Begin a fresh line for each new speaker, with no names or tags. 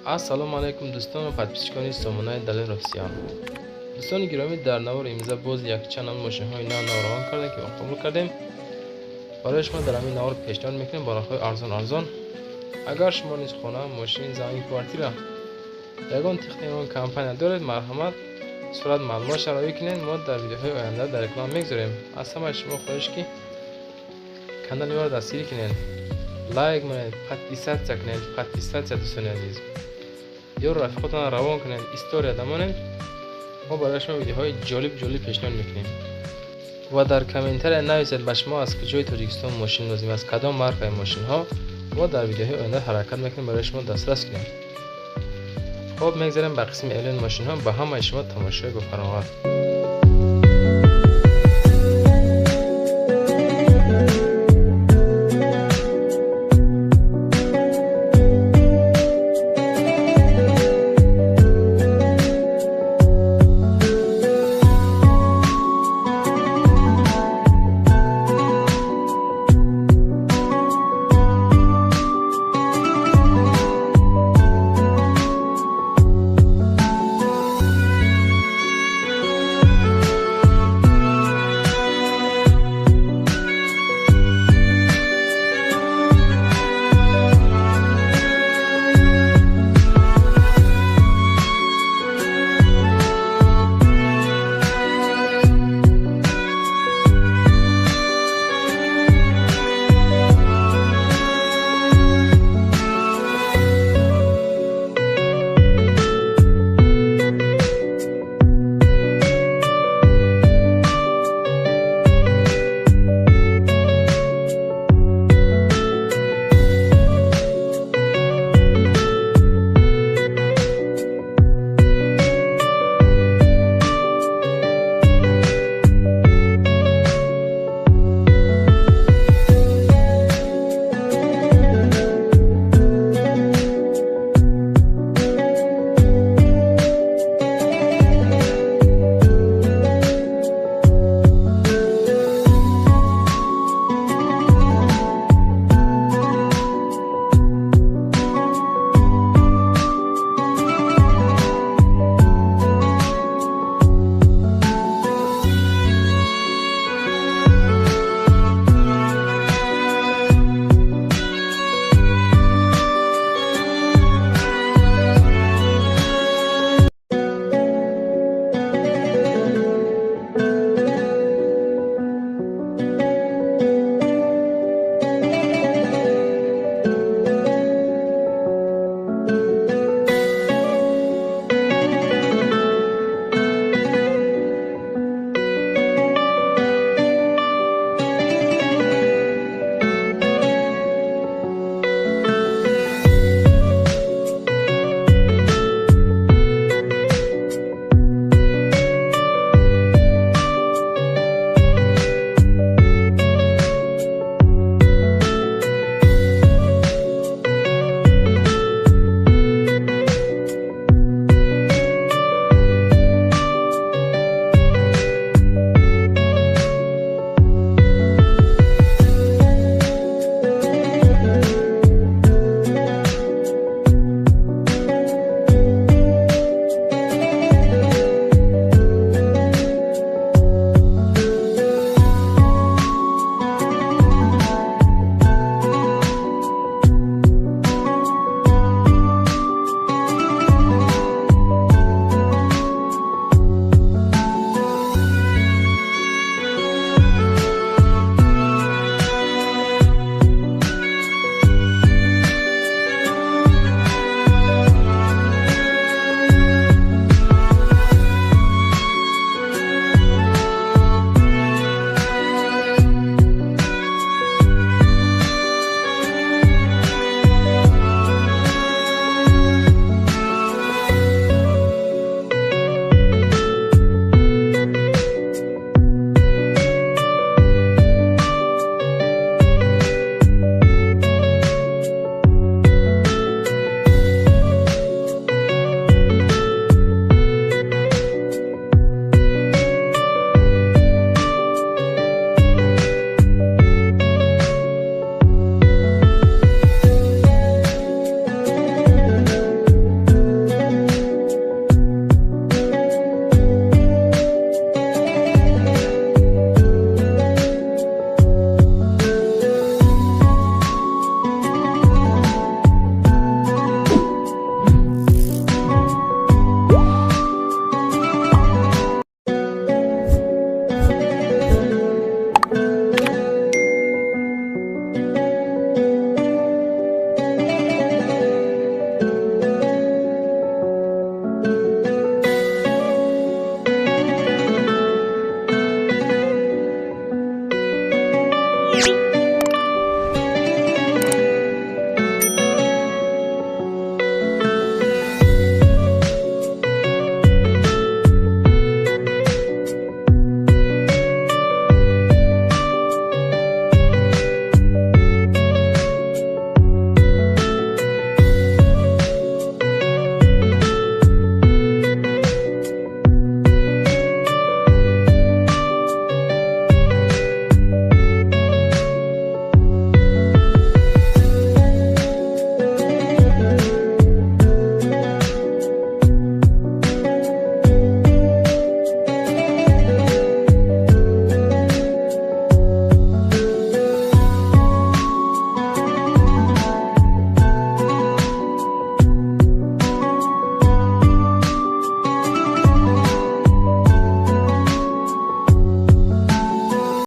السلام علیکم دوستان و پادپیچکان سامانه دلیل رفسیان. دوستان گرامی، در نوار امروز باز یک چنل ماشین‌های نو روان کرده که قبول کردیم. برای شما در همین نوار پیشنهاد میکنیم با راه‌های ارزان. اگر شما نیز خانه، ماشین، زمین، کوارتیر یگان تخنیک کمپانی دارید، مرحمت صورت معلومات شرایع کنید. ما در ویدیوهای آینده در اکران میگذاریم. از همه شما خواهش که کانال ما را دستگیری کنید، لایک کنید، پادپیسات کنید، پادپیسات دوستان عزیز. یا رفیقاتان روان کنید، استوری دامونید. ما برای شما ویدیوهای جالب پیشنهاد میکنیم. و در کامنتر نویسید به شما از کجای تاجیکستان ماشین لازم است، کدام مارکای ماشین ها. ما در ویدیوهای آینده حرکت میکنیم برای شما دسترس کنیم. خب میگذاریم به قسم اعلان ماشین ها. به همه شما تماشای با فراغت.